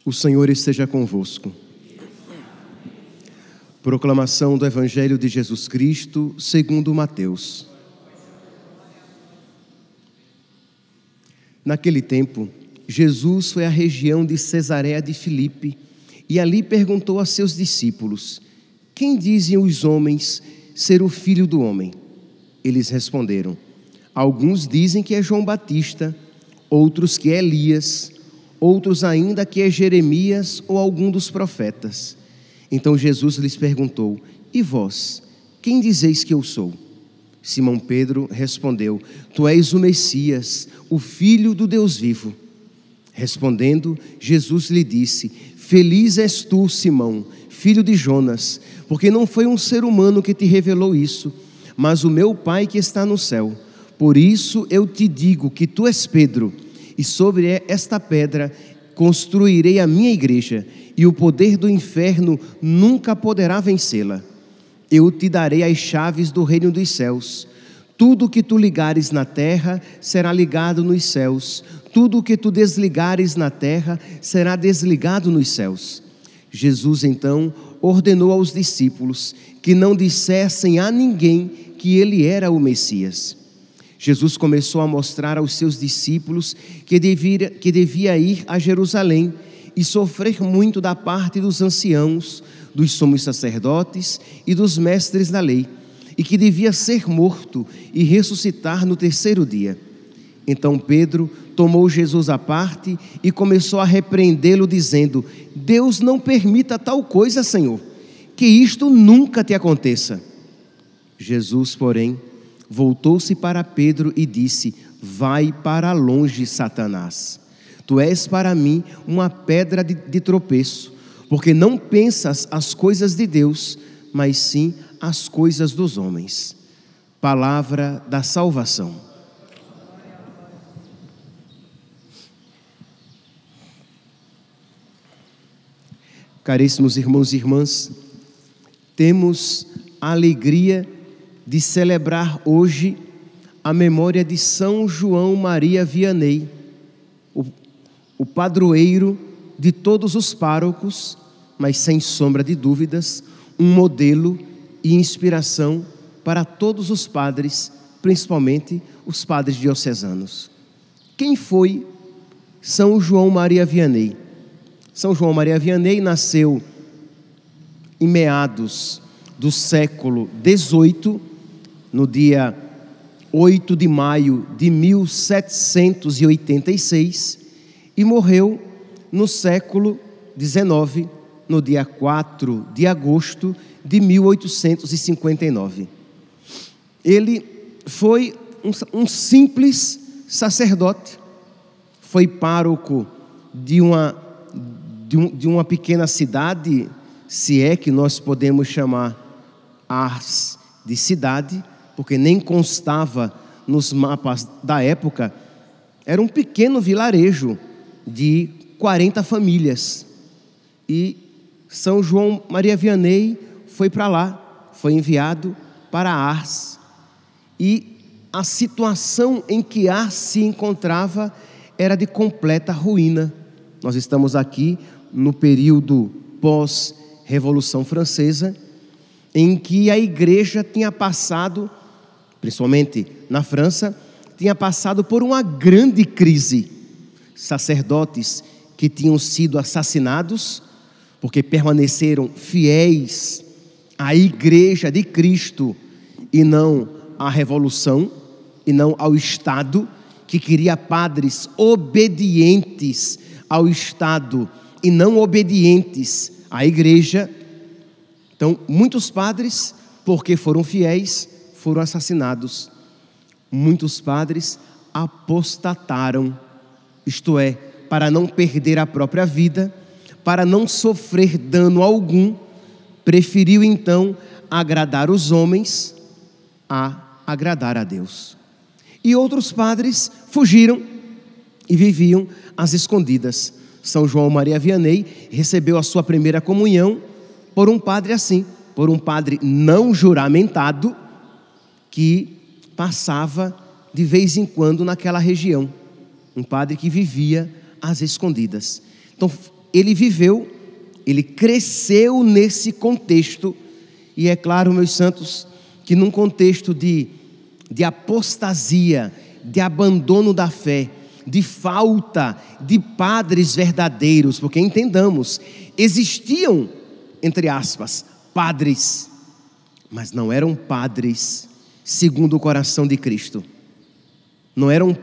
O Senhor esteja convosco. Proclamação do Evangelho de Jesus Cristo, segundo Mateus. Naquele tempo, Jesus foi à região de Cesareia de Filipe e ali perguntou a seus discípulos: quem dizem os homens ser o Filho do Homem? Eles responderam: alguns dizem que é João Batista, outros que é Elias, outros ainda que é Jeremias ou algum dos profetas. Então Jesus lhes perguntou: e vós, quem dizeis que eu sou? Simão Pedro respondeu: tu és o Messias, o Filho do Deus vivo. Respondendo, Jesus lhe disse: feliz és tu, Simão, filho de Jonas, porque não foi um ser humano que te revelou isso, mas o meu Pai que está no céu. Por isso eu te digo que tu és Pedro, e sobre esta pedra construirei a minha igreja, e o poder do inferno nunca poderá vencê-la. Eu te darei as chaves do reino dos céus. Tudo que tu ligares na terra será ligado nos céus. Tudo que tu desligares na terra será desligado nos céus. Jesus então ordenou aos discípulos que não dissessem a ninguém que ele era o Messias. Jesus começou a mostrar aos seus discípulos que devia ir a Jerusalém e sofrer muito da parte dos anciãos, dos sumos sacerdotes e dos mestres da lei, e que devia ser morto e ressuscitar no terceiro dia. Então Pedro tomou Jesus à parte e começou a repreendê-lo, dizendo: Deus não permita tal coisa, Senhor, que isto nunca te aconteça. Jesus, porém, voltou-se para Pedro e disse: vai para longe, Satanás. Tu és para mim uma pedra de tropeço, porque não pensas as coisas de Deus, mas sim as coisas dos homens. Palavra da salvação. Caríssimos irmãos e irmãs, temos a alegria de celebrar hoje a memória de São João Maria Vianney, o padroeiro de todos os párocos, mas sem sombra de dúvidas, um modelo e inspiração para todos os padres, principalmente os padres diocesanos. Quem foi São João Maria Vianney? São João Maria Vianney nasceu em meados do século XVIII, no dia 8 de maio de 1786, e morreu no século XIX, no dia 4 de agosto de 1859. Ele foi um simples sacerdote, foi pároco de uma pequena cidade, se é que nós podemos chamar Ars de cidade, porque nem constava nos mapas da época. Era um pequeno vilarejo de 40 famílias. E São João Maria Vianney foi para lá, foi enviado para Ars. E a situação em que Ars se encontrava era de completa ruína. Nós estamos aqui no período pós-Revolução Francesa, em que a igreja tinha passado, principalmente na França, tinha passado por uma grande crise. Sacerdotes que tinham sido assassinados porque permaneceram fiéis à igreja de Cristo e não à revolução, e não ao Estado, que queria padres obedientes ao Estado e não obedientes à igreja. Então, muitos padres, porque foram fiéis, foram assassinados. Muitos padres apostataram, isto é, para não perder a própria vida, para não sofrer dano algum, preferiu então agradar os homens a agradar a Deus. E outros padres fugiram e viviam às escondidas. São João Maria Vianney recebeu a sua primeira comunhão por um padre assim, por um padre não juramentado, que passava de vez em quando naquela região. Um padre que vivia às escondidas. Então, ele viveu, ele cresceu nesse contexto. E é claro, meus santos, que num contexto de apostasia, de abandono da fé, de falta de padres verdadeiros, porque entendamos, existiam, entre aspas, padres, mas não eram padres segundo o coração de Cristo. Não eram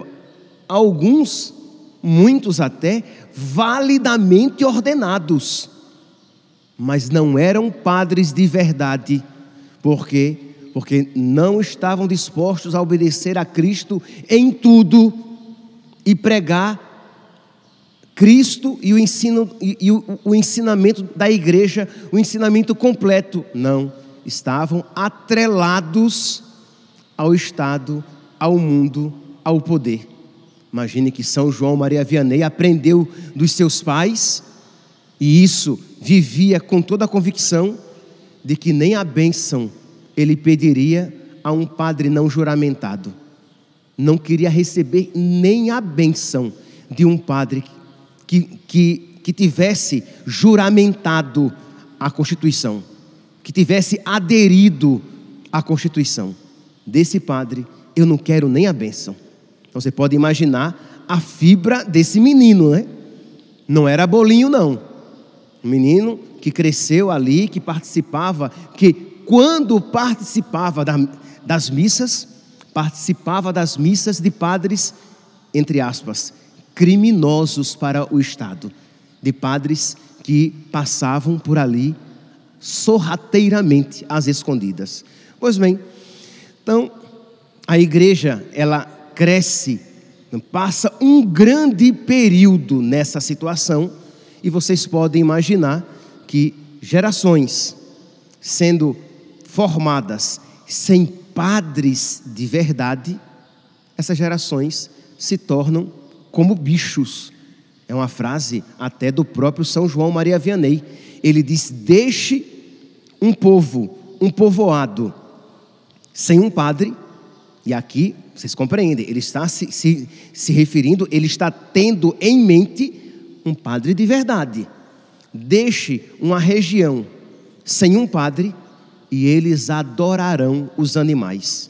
alguns, muitos até, validamente ordenados, mas não eram padres de verdade. Por quê? Porque não estavam dispostos a obedecer a Cristo em tudo e pregar Cristo e o ensinamento da igreja, o ensinamento completo. Não, estavam atrelados ao Estado, ao mundo, ao poder. Imagine que São João Maria Vianney aprendeu dos seus pais, e isso vivia com toda a convicção de que nem a bênção ele pediria a um padre não juramentado. Não queria receber nem a bênção de um padre que tivesse juramentado a Constituição, que tivesse aderido à Constituição. Desse padre eu não quero nem a bênção. Então você pode imaginar a fibra desse menino, né? Não era bolinho não. Um menino que cresceu ali, que participava, que quando participava das missas, participava das missas de padres, entre aspas, criminosos para o Estado, de padres que passavam por ali sorrateiramente às escondidas. Pois bem, então a igreja, ela cresce, passa um grande período nessa situação, e vocês podem imaginar que gerações sendo formadas sem padres de verdade, essas gerações se tornam como bichos. É uma frase até do próprio São João Maria Vianney. Ele diz: deixe um povo, um povoado sem um padre. E aqui, vocês compreendem, ele está se referindo, ele está tendo em mente um padre de verdade. Deixe uma região sem um padre e eles adorarão os animais.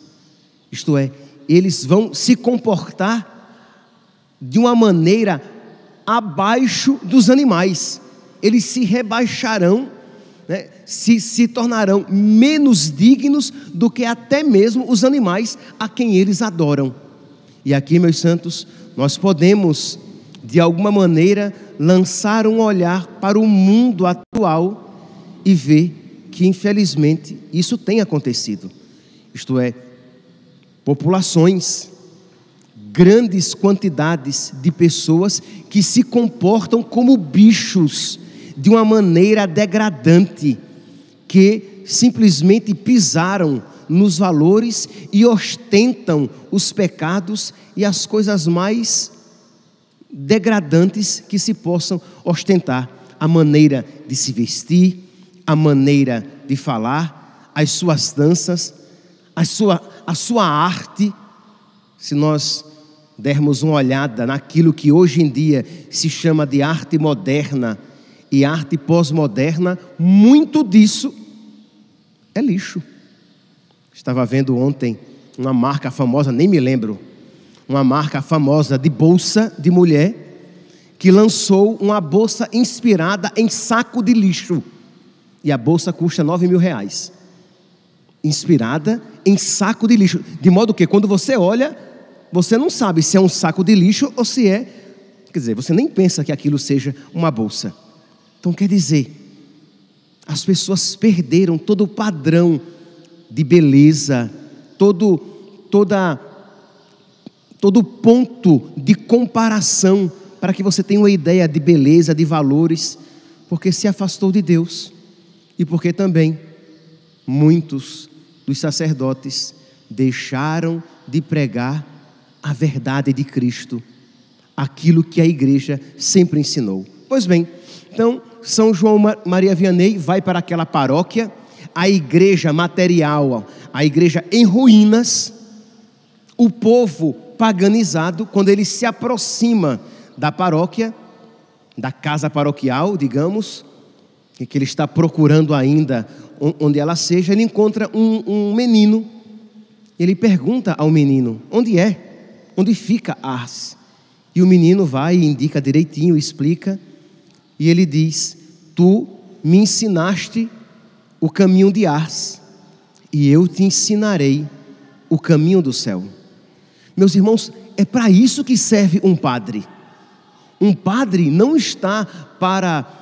Isto é, eles vão se comportar de uma maneira abaixo dos animais. Eles se rebaixarão, né? se tornarão menos dignos do que até mesmo os animais a quem eles adoram. E aqui, meus santos, nós podemos, de alguma maneira, lançar um olhar para o mundo atual e ver que, infelizmente, isso tem acontecido. Isto é, populações, grandes quantidades de pessoas que se comportam como bichos de uma maneira degradante, que simplesmente pisaram nos valores e ostentam os pecados e as coisas mais degradantes que se possam ostentar. A maneira de se vestir, a maneira de falar, as suas danças, a sua arte. Se nós dermos uma olhada naquilo que hoje em dia se chama de arte moderna e arte pós-moderna, muito disso é lixo. Estava vendo ontem uma marca famosa, nem me lembro, uma marca famosa de bolsa de mulher, que lançou uma bolsa inspirada em saco de lixo, e a bolsa custa R$9.000, inspirada em saco de lixo, de modo que quando você olha, você não sabe se é um saco de lixo ou se é, quer dizer, você nem pensa que aquilo seja uma bolsa. Então quer dizer, as pessoas perderam todo o padrão de beleza, todo ponto de comparação, para que você tenha uma ideia de beleza, de valores, porque se afastou de Deus, e porque também muitos dos sacerdotes deixaram de pregar a verdade de Cristo, aquilo que a igreja sempre ensinou. Pois bem, então São João Maria Vianney vai para aquela paróquia, a igreja material, a igreja em ruínas, o povo paganizado. Quando ele se aproxima da paróquia, da casa paroquial, digamos, que ele está procurando ainda onde ela seja, ele encontra um menino. Ele pergunta ao menino: onde é? Onde fica Ars? E o menino vai e indica direitinho, explica. E ele diz: tu me ensinaste o caminho de Ars, e eu te ensinarei o caminho do céu. Meus irmãos, é para isso que serve um padre. Um padre não está para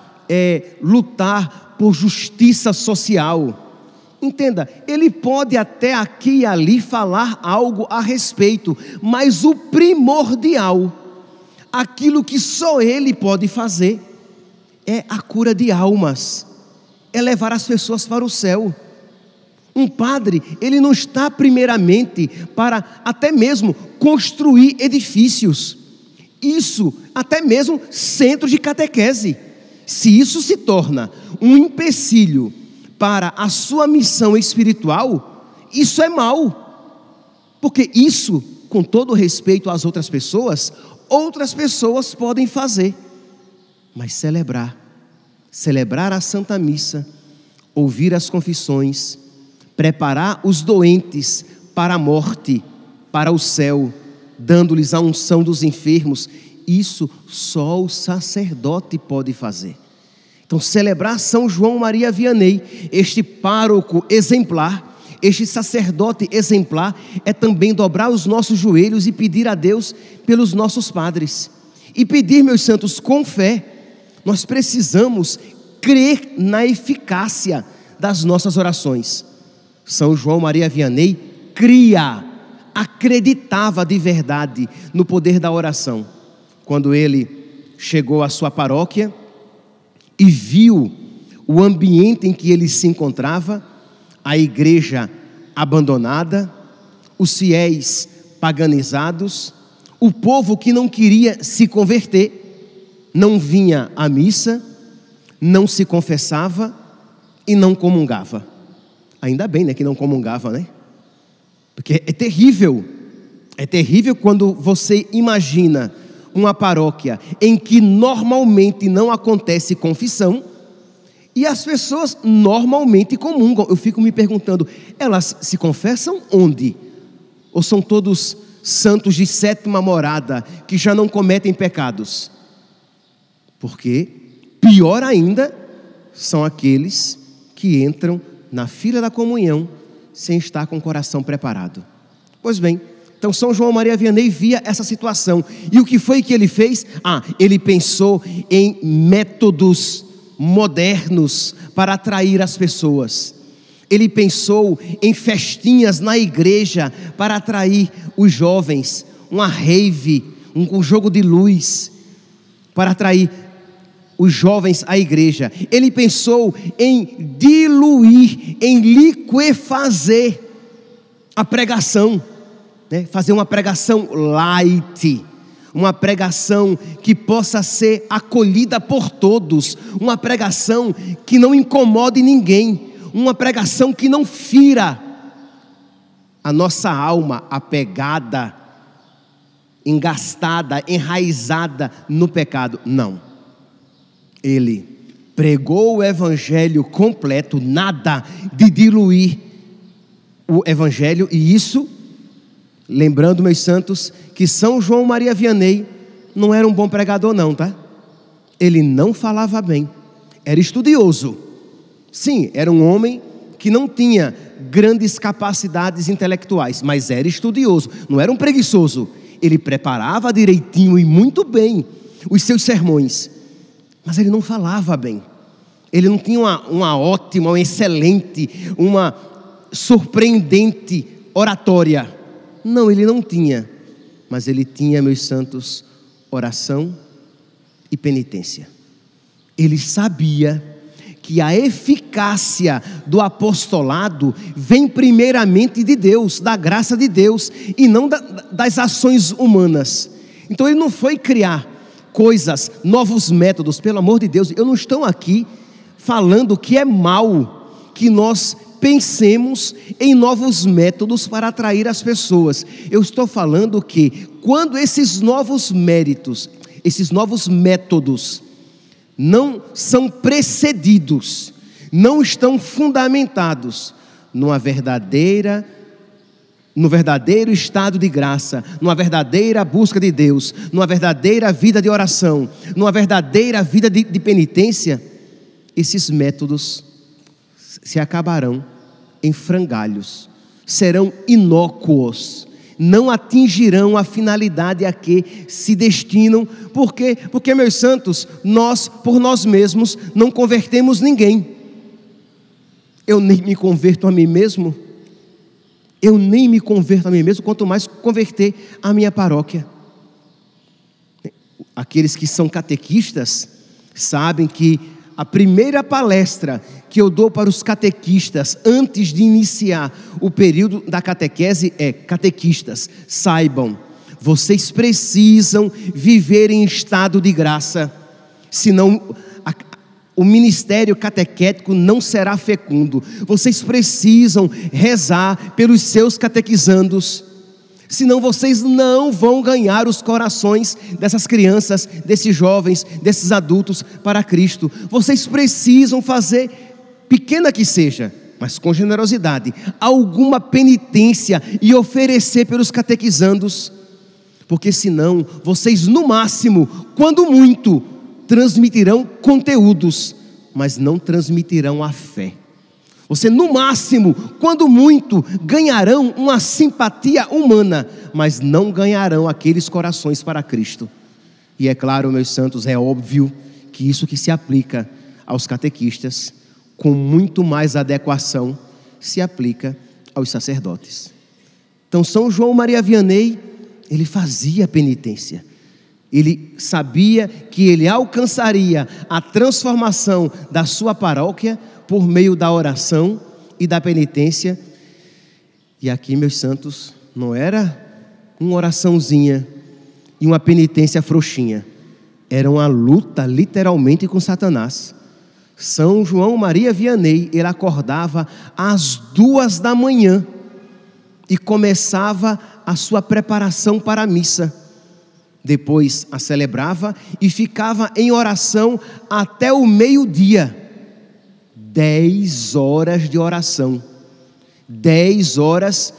lutar por justiça social. Entenda, ele pode até aqui e ali falar algo a respeito, mas o primordial, aquilo que só ele pode fazer, é a cura de almas, é levar as pessoas para o céu. Um padre, ele não está primeiramente para até mesmo construir edifícios, isso até mesmo centros de catequese. Se isso se torna um empecilho para a sua missão espiritual, isso é mal, porque isso, com todo respeito às outras pessoas podem fazer, mas celebrar a Santa Missa, ouvir as confissões, preparar os doentes para a morte, para o céu, dando-lhes a unção dos enfermos, isso só o sacerdote pode fazer. Então, celebrar São João Maria Vianney, este pároco exemplar, este sacerdote exemplar, é também dobrar os nossos joelhos e pedir a Deus pelos nossos padres. E pedir, meus santos, com fé. Nós precisamos crer na eficácia das nossas orações. São João Maria Vianney acreditava de verdade no poder da oração. Quando ele chegou à sua paróquia e viu o ambiente em que ele se encontrava, a igreja abandonada, os fiéis paganizados, o povo que não queria se converter, não vinha à missa, não se confessava e não comungava. Ainda bem, né, que não comungava, né? Porque é terrível quando você imagina uma paróquia em que normalmente não acontece confissão e as pessoas normalmente comungam. Eu fico me perguntando, elas se confessam onde? Ou são todos santos de sétima morada que já não cometem pecados? Porque pior ainda são aqueles que entram na fila da comunhão sem estar com o coração preparado. Pois bem, então São João Maria Vianney via essa situação. E o que foi que ele fez? Ele pensou em métodos modernos para atrair as pessoas. Ele pensou em festinhas na igreja para atrair os jovens, uma rave, um jogo de luz para atrair os jovens à igreja. Ele pensou em diluir, em liquefazer a pregação, né? Fazer uma pregação light, uma pregação que possa ser acolhida por todos, uma pregação que não incomode ninguém, uma pregação que não fira a nossa alma apegada, engastada, enraizada no pecado. Não. Ele pregou o evangelho completo, nada de diluir o evangelho. E isso, lembrando, meus santos, que São João Maria Vianney não era um bom pregador não, tá? Ele não falava bem, era estudioso. Sim, era um homem que não tinha grandes capacidades intelectuais, mas era estudioso, não era um preguiçoso. Ele preparava direitinho e muito bem os seus sermões, mas ele não falava bem. Ele não tinha uma ótima, uma excelente, uma surpreendente oratória. Não, ele não tinha. Mas ele tinha, meus santos, oração e penitência. Ele sabia que a eficácia do apostolado vem primeiramente de Deus, da graça de Deus, e não das ações humanas. Então ele não foi criar coisas, novos métodos. Pelo amor de Deus, eu não estou aqui falando que é mal que nós pensemos em novos métodos para atrair as pessoas. Eu estou falando que quando esses novos métodos não são precedidos, não estão fundamentados no verdadeiro estado de graça, numa verdadeira busca de Deus, numa verdadeira vida de oração, numa verdadeira vida de penitência, esses métodos se acabarão em frangalhos, serão inócuos, não atingirão a finalidade a que se destinam. Por quê? Porque, meus santos, nós, por nós mesmos, não convertemos ninguém. Eu nem me converto a mim mesmo. Eu nem me converto a mim mesmo, quanto mais converter a minha paróquia. Aqueles que são catequistas sabem que a primeira palestra que eu dou para os catequistas antes de iniciar o período da catequese é: catequistas, saibam, vocês precisam viver em estado de graça, senão o ministério catequético não será fecundo. Vocês precisam rezar pelos seus catequizandos, senão vocês não vão ganhar os corações dessas crianças, desses jovens, desses adultos para Cristo. Vocês precisam fazer, pequena que seja, mas com generosidade, alguma penitência e oferecer pelos catequizandos, porque senão vocês, no máximo, quando muito, transmitirão conteúdos, mas não transmitirão a fé. Você, no máximo, quando muito, ganharão uma simpatia humana, mas não ganharão aqueles corações para Cristo. E é claro, meus santos, é óbvio que isso que se aplica aos catequistas, com muito mais adequação, se aplica aos sacerdotes. Então, São João Maria Vianney, ele fazia penitência. Ele sabia que ele alcançaria a transformação da sua paróquia por meio da oração e da penitência. E aqui, meus santos, não era uma oraçãozinha e uma penitência frouxinha. Era uma luta, literalmente, com Satanás. São João Maria Vianney, ele acordava às 2 da manhã e começava a sua preparação para a missa. Depois a celebrava e ficava em oração até o meio-dia. 10 horas de oração. 10 horas.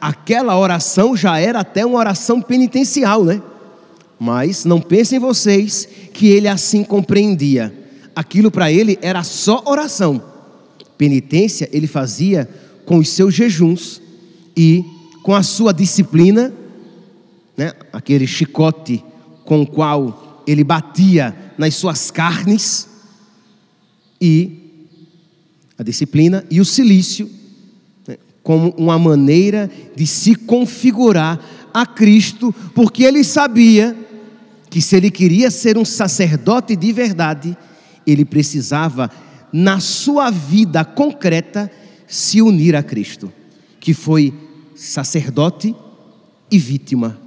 Aquela oração já era até uma oração penitencial, né? Mas não pensem vocês que ele assim compreendia. Aquilo para ele era só oração. Penitência ele fazia com os seus jejuns e com a sua disciplina, né? Aquele chicote com o qual ele batia nas suas carnes, e a disciplina e o cilício, né? Como uma maneira de se configurar a Cristo, porque ele sabia que se ele queria ser um sacerdote de verdade, ele precisava, na sua vida concreta, se unir a Cristo, que foi sacerdote e vítima.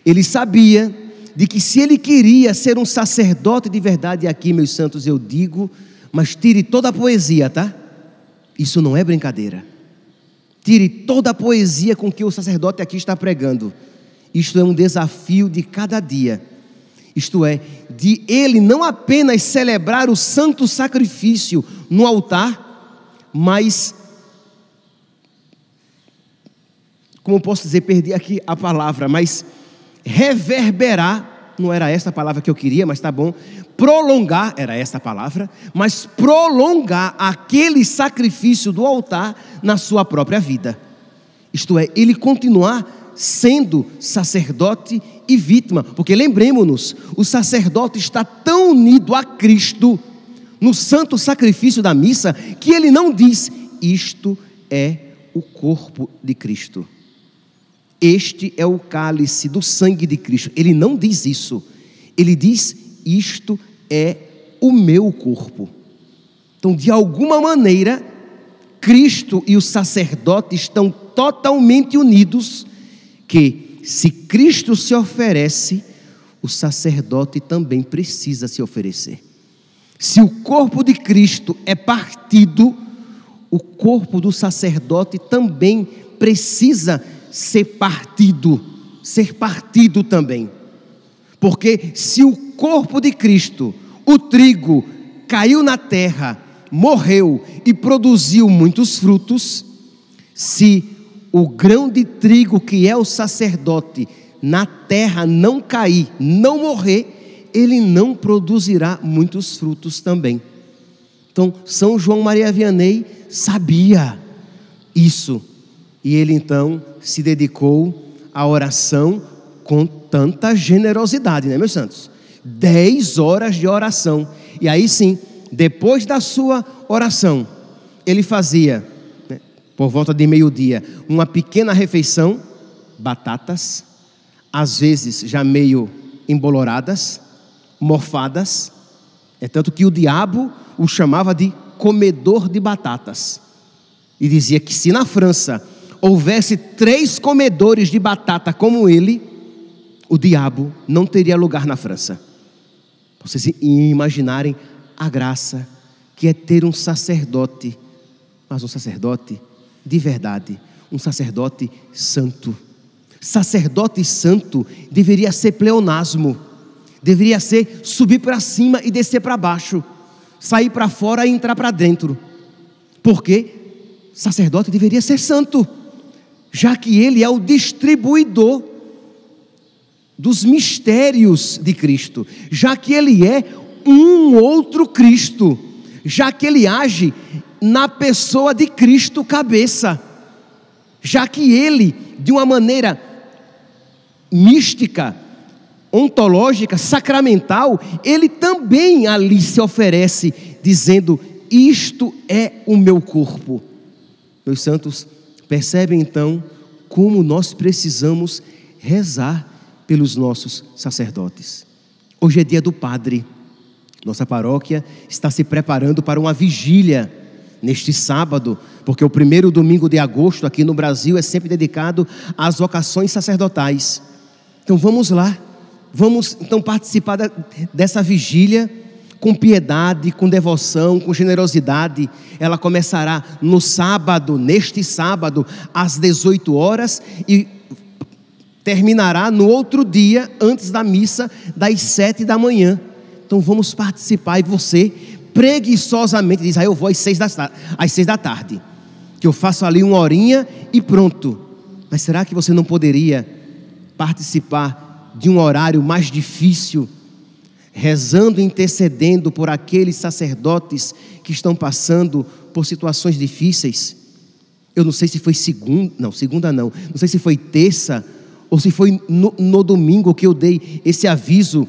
Ele sabia de que se ele queria ser um sacerdote de verdade, e aqui, meus santos, eu digo, mas tire toda a poesia, tá? Isso não é brincadeira. Tire toda a poesia com que o sacerdote aqui está pregando. Isto é um desafio de cada dia. Isto é, de ele não apenas celebrar o santo sacrifício no altar, mas, como posso dizer, perdi aqui a palavra, mas reverberar, não era essa a palavra que eu queria, mas tá bom, prolongar, era essa a palavra, mas prolongar aquele sacrifício do altar na sua própria vida. Isto é, ele continuar sendo sacerdote e vítima, porque lembremos-nos, o sacerdote está tão unido a Cristo no santo sacrifício da missa, que ele não diz: isto é o corpo de Cristo, este é o cálice do sangue de Cristo. Ele não diz isso, ele diz: isto é o meu corpo. Então, de alguma maneira, Cristo e o sacerdote estão totalmente unidos, que se Cristo se oferece, o sacerdote também precisa se oferecer. Se o corpo de Cristo é partido, o corpo do sacerdote também precisa ser partido também. Porque se o corpo de Cristo, o trigo caiu na terra, morreu e produziu muitos frutos, se o grão de trigo que é o sacerdote na terra não cair, não morrer, ele não produzirá muitos frutos também. Então, São João Maria Vianney sabia isso, e ele então se dedicou à oração com tanta generosidade, né, meus santos? 10 horas de oração, e aí sim, depois da sua oração, ele fazia, né, por volta de meio-dia, uma pequena refeição, batatas, às vezes já meio emboloradas, morfadas, é tanto que o diabo o chamava de comedor de batatas, e dizia que se na França houvesse 3 comedores de batata como ele, o diabo não teria lugar na França. Para vocês imaginarem a graça que é ter um sacerdote, mas um sacerdote de verdade, um sacerdote santo. Sacerdote santo deveria ser pleonasmo, deveria ser subir para cima e descer para baixo, sair para fora e entrar para dentro, porque sacerdote deveria ser santo, já que ele é o distribuidor dos mistérios de Cristo, já que ele é um outro Cristo, já que ele age na pessoa de Cristo cabeça, já que ele, de uma maneira mística, ontológica, sacramental, ele também ali se oferece, dizendo: isto é o meu corpo. Meus santos, percebem então como nós precisamos rezar pelos nossos sacerdotes. Hoje é dia do padre. Nossa paróquia está se preparando para uma vigília neste sábado, porque o primeiro domingo de agosto aqui no Brasil é sempre dedicado às vocações sacerdotais. Então vamos lá, vamos então participar dessa vigília com piedade, com devoção, com generosidade. Ela começará no sábado, neste sábado, às 18 horas e terminará no outro dia, antes da missa, das 7 da manhã. Então vamos participar, e você preguiçosamente diz: eu vou às 6 da tarde, que eu faço ali uma horinha e pronto. Mas será que você não poderia participar de um horário mais difícil, rezando e intercedendo por aqueles sacerdotes que estão passando por situações difíceis? Eu não sei se foi segunda não sei se foi terça, ou se foi no domingo que eu dei esse aviso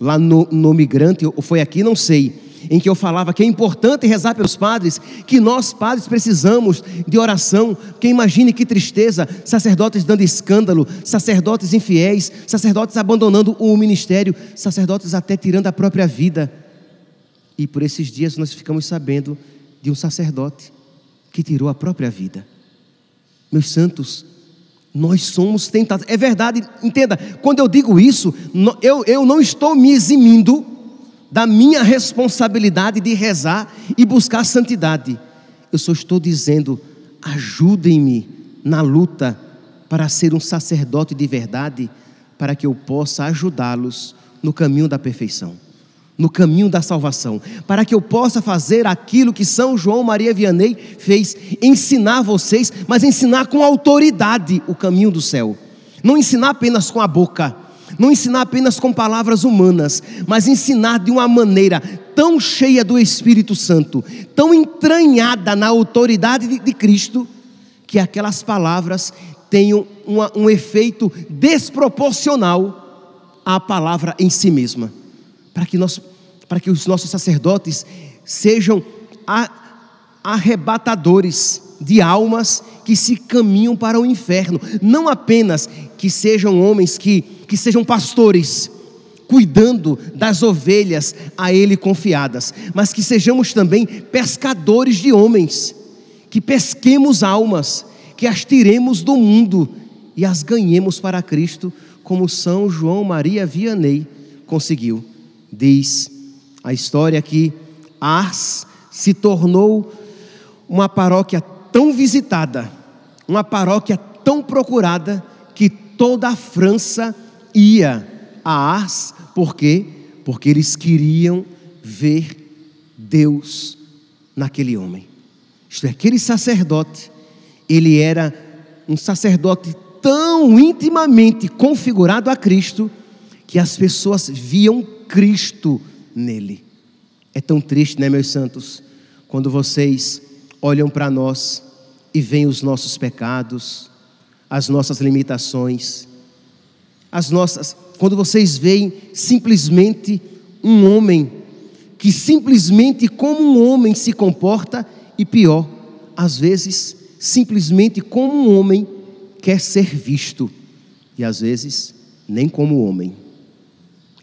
lá no Migrante, ou foi aqui, não sei, em que eu falava que é importante rezar pelos padres, que nós padres precisamos de oração, porque imagine que tristeza, sacerdotes dando escândalo, sacerdotes infiéis, sacerdotes abandonando o ministério, sacerdotes até tirando a própria vida. E por esses dias nós ficamos sabendo de um sacerdote que tirou a própria vida. Meus santos, nós somos tentados, é verdade, entenda, quando eu digo isso, eu não estou me eximindo da minha responsabilidade de rezar e buscar santidade. Eu só estou dizendo: ajudem-me na luta para ser um sacerdote de verdade, para que eu possa ajudá-los no caminho da perfeição, no caminho da salvação, para que eu possa fazer aquilo que São João Maria Vianney fez: ensinar vocês, mas ensinar com autoridade o caminho do céu. Não ensinar apenas com a boca, não ensinar apenas com palavras humanas, mas ensinar de uma maneira tão cheia do Espírito Santo, tão entranhada na autoridade de Cristo, que aquelas palavras tenham um efeito desproporcional à palavra em si mesma, para que os nossos sacerdotes sejam arrebatadores de almas que se caminham para o inferno. Não apenas que sejam homens que sejam pastores, cuidando das ovelhas a ele confiadas, mas que sejamos também pescadores de homens, que pesquemos almas, que as tiremos do mundo e as ganhemos para Cristo, como São João Maria Vianney conseguiu. Diz a história que Ars se tornou uma paróquia tão visitada, uma paróquia tão procurada, que toda a França ia a Ars. Por quê? Porque eles queriam ver Deus naquele homem. Isto é, aquele sacerdote, ele era um sacerdote tão intimamente configurado a Cristo, que as pessoas viam Cristo nele. É tão triste, né, meus santos, quando vocês olham para nós e veem os nossos pecados, as nossas limitações, quando vocês veem simplesmente um homem que simplesmente como um homem se comporta, e pior, às vezes simplesmente como um homem quer ser visto, e às vezes nem como homem.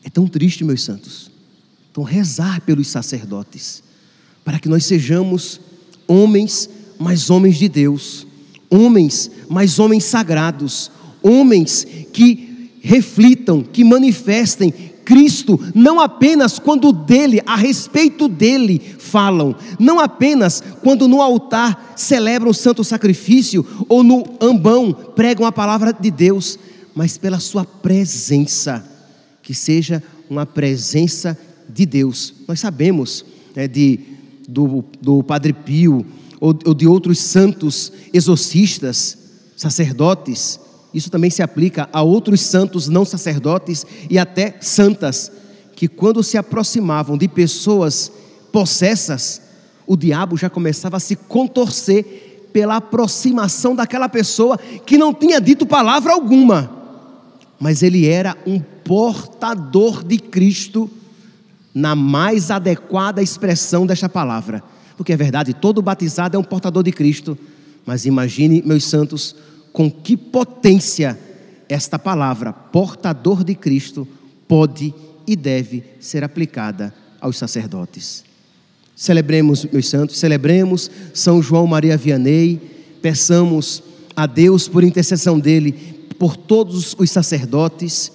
É tão triste, meus santos. Então, rezar pelos sacerdotes, para que nós sejamos homens, mas homens de Deus, homens, mas homens sagrados, homens que reflitam, que manifestem Cristo, não apenas quando dele, a respeito dele falam, não apenas quando no altar celebram o santo sacrifício, ou no ambão pregam a palavra de Deus, mas pela sua presença, que seja uma presença de Deus. Nós sabemos, né, do Padre Pio, ou de outros santos exorcistas, sacerdotes. Isso também se aplica a outros santos não sacerdotes e até santas, que quando se aproximavam de pessoas possessas, o diabo já começava a se contorcer pela aproximação daquela pessoa que não tinha dito palavra alguma, mas ele era um portador de Cristo na mais adequada expressão desta palavra, porque é verdade, todo batizado é um portador de Cristo, mas imagine, meus santos, com que potência esta palavra, portador de Cristo, pode e deve ser aplicada aos sacerdotes. Celebremos, meus santos, celebremos São João Maria Vianney, peçamos a Deus por intercessão dele, por todos os sacerdotes,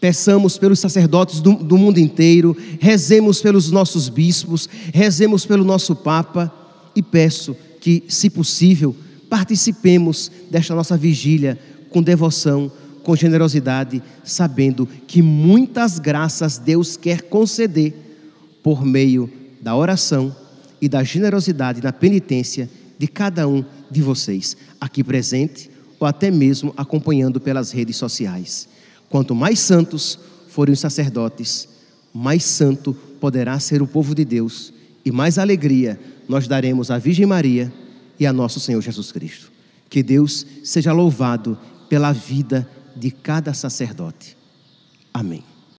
peçamos pelos sacerdotes do mundo inteiro, rezemos pelos nossos bispos, rezemos pelo nosso Papa, e peço que, se possível, participemos desta nossa vigília com devoção, com generosidade, sabendo que muitas graças Deus quer conceder por meio da oração e da generosidade na penitência de cada um de vocês, aqui presente ou até mesmo acompanhando pelas redes sociais. Quanto mais santos forem os sacerdotes, mais santo poderá ser o povo de Deus, e mais alegria nós daremos à Virgem Maria e a nosso Senhor Jesus Cristo. Que Deus seja louvado pela vida de cada sacerdote. Amém.